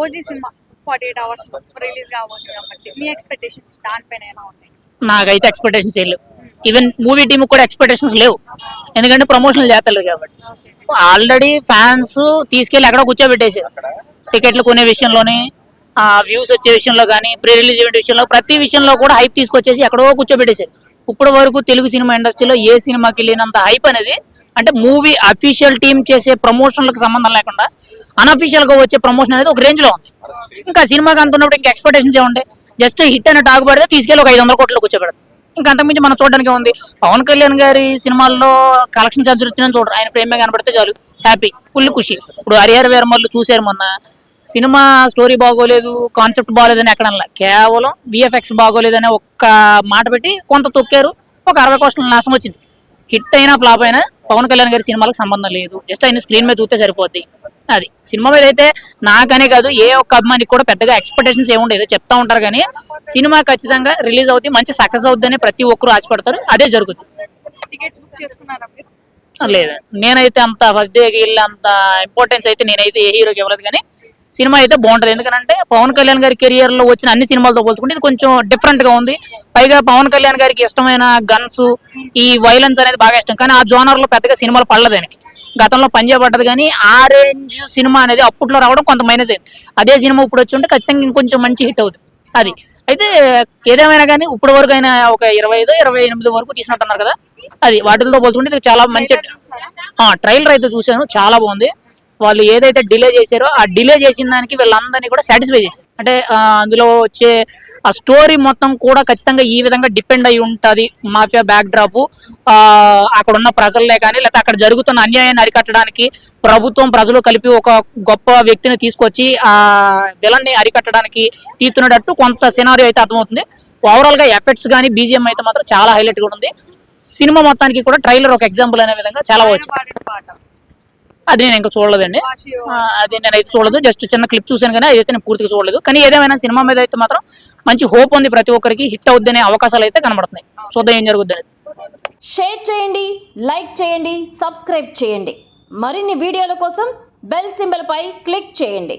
OG cinema 48 hours release కాబోతుంది కాబట్టి మీ expectations దానిపైన ఎలా ఉన్నాయి? నాకైతే ఎక్స్పెక్టేషన్స్ ఏం లేవు. ఈవెన్ మూవీ టీమ్ కూడా ఎక్స్పెక్టేషన్స్ లేవు, ఎందుకంటే ప్రమోషన్లు చేస్తలేదు కాబట్టి. ఆల్రెడీ ఫ్యాన్స్ తీసుకెళ్లి ఎక్కడో కూర్చోబెట్టేసారు. టికెట్లు కొనే విషయంలోని, వ్యూస్ వచ్చే విషయంలో కానీ, ప్రీ రిలీజ్ ఈవెంట్ విషయంలో, ప్రతి విషయంలో కూడా హైప్ తీసుకొచ్చేసి ఎక్కడో కూర్చోబెట్టేశారు. ఇప్పటి వరకు తెలుగు సినిమా ఇండస్ట్రీలో ఏ సినిమాకి వెళ్ళినంత హైప్ అనేది, అంటే మూవీ అఫీషియల్ టీం చేసే ప్రమోషన్లకు సంబంధం లేకుండా అన్అఫీషియల్ గా వచ్చే ప్రమోషన్ అనేది ఒక రేంజ్ లో ఉంది. ఇంకా సినిమాకి అంత ఉన్నప్పుడు ఇంకా ఎక్స్పెక్టేషన్స్ ఏముంటాయి? జస్ట్ హిట్ అనే టాక్ పడితే తీసుకెళ్ళి ఒక 500 కోట్లు కూర్చోబెడతాం. ఇంకా అంతకుమించి మనం చూడడానికి ఉంది. పవన్ కళ్యాణ్ గారి సినిమాల్లో కలెక్షన్ ఛార్జ్ వచ్చిందని చూడరు, ఆయన ఫ్రేమ్ కనబడితే చాలు హ్యాపీ, ఫుల్ ఖుషి. ఇప్పుడు హరిహర వీరమల్లు చూశారు మొన్న, సినిమా స్టోరీ బాగోలేదు, కాన్సెప్ట్ బాగోలేదని ఎక్కడన్నా, కేవలం విఎఫ్ఎక్స్ బాగోలేదని ఒక్క మాట పెట్టి కొంత తొక్కారు, ఒక 60 కోట్ల నష్టం వచ్చింది. హిట్ అయినా ఫ్లాప్ అయినా పవన్ కళ్యాణ్ గారి సినిమాలకు సంబంధం లేదు, జస్ట్ ఆయన స్క్రీన్ మీద చూస్తే సరిపోద్ది. అది సినిమా మీద అయితే నాకనే కాదు ఏ ఒక్క అభిమానికి కూడా పెద్దగా ఎక్స్పెక్టేషన్స్ ఏముండేది, చెప్తా ఉంటారు కానీ సినిమా ఖచ్చితంగా రిలీజ్ అవుతుంది, మంచి సక్సెస్ అవుతుందని ప్రతి ఒక్కరు ఆశపడతారు, అదే జరుగుతుంది. టికెట్స్ బుక్ చేసుకున్నారా మీరు? లేదు, నేనైతే అంత ఫస్ట్ డేకి వెళ్ళి అంత ఇంపార్టెన్స్ అయితే నేనైతే ఏ హీరోకి ఇవ్వలేదు, కానీ సినిమా అయితే బాగుంటది. ఎందుకంటే పవన్ కళ్యాణ్ గారి కెరియర్ లో వచ్చిన అన్ని సినిమాలతో పోల్చుకుంటే ఇది కొంచెం డిఫరెంట్ గా ఉంది. పైగా పవన్ కళ్యాణ్ గారికి ఇష్టమైన గన్స్, ఈ వైలెన్స్ అనేది బాగా ఇష్టం, కానీ ఆ జోనర్ లో పెద్దగా సినిమాలు పడలేదు ఆయనకి. గతంలో పనిచేయబడ్డది, కానీ ఆ రేంజ్ సినిమా అనేది అప్పట్లో రావడం కొంత మైనస్ అయింది. అదే సినిమా ఇప్పుడు వచ్చి ఉంటే ఖచ్చితంగా ఇంకొంచెం మంచి హిట్ అవుతుంది. అది అయితే ఏదేమైనా కానీ ఇప్పటి వరకు అయినా ఒక 25-28 వరకు తీసినట్టున్నారు కదా, అది వాటితో పోల్చుకుంటే ఇది చాలా మంచి. ట్రైలర్ అయితే చూశాను, చాలా బాగుంది. వాళ్ళు ఏదైతే డిలే చేశారో ఆ డిలే చేసిన దానికి వీళ్ళందరినీ కూడా సాటిస్ఫై చేశారు. అంటే అందులో వచ్చే ఆ స్టోరీ మొత్తం కూడా ఖచ్చితంగా ఈ విధంగా డిపెండ్ అయి ఉంటుంది. మాఫియా బ్యాక్ డ్రాప్, అక్కడ ఉన్న ప్రజలే కానీ, లేకపోతే అక్కడ జరుగుతున్న అన్యాయాన్ని అరికట్టడానికి ప్రభుత్వం ప్రజలు కలిపి ఒక గొప్ప వ్యక్తిని తీసుకొచ్చి ఆ విలన్ ని అరికట్టడానికి తీస్తున్నట్టు కొంత సినారియో అయితే అర్థమవుతుంది. ఓవరాల్ గా ఎఫెక్ట్స్ కానీ బీజిఎం అయితే మాత్రం చాలా హైలైట్ గా ఉంది. సినిమా మొత్తానికి కూడా ట్రైలర్ ఒక ఎగ్జాంపుల్ అనే విధంగా చాలా వచ్చింది. అది నేను ఇంకా చూడలేదండి, అది నేనైతే చూడలేదు, జస్ట్ చిన్న క్లిప్ చూసాను, కానీ అదైతే నేను పూర్తిగా చూడలేదు. కానీ ఏదేమైనా సినిమా మీద అయితే మాత్రం మంచి హోప్ ఉంది, ప్రతి ఒక్కరికి హిట్ అవుద్దనే అవకాశాలు అయితే కనబడుతున్నాయి. చూద్దాం ఏం జరుగుద్ది అనేది. షేర్ చేయండి, లైక్ చేయండి, సబ్స్క్రైబ్ చేయండి. మరిన్ని వీడియోల కోసం బెల్ సింబల్ పై క్లిక్ చేయండి.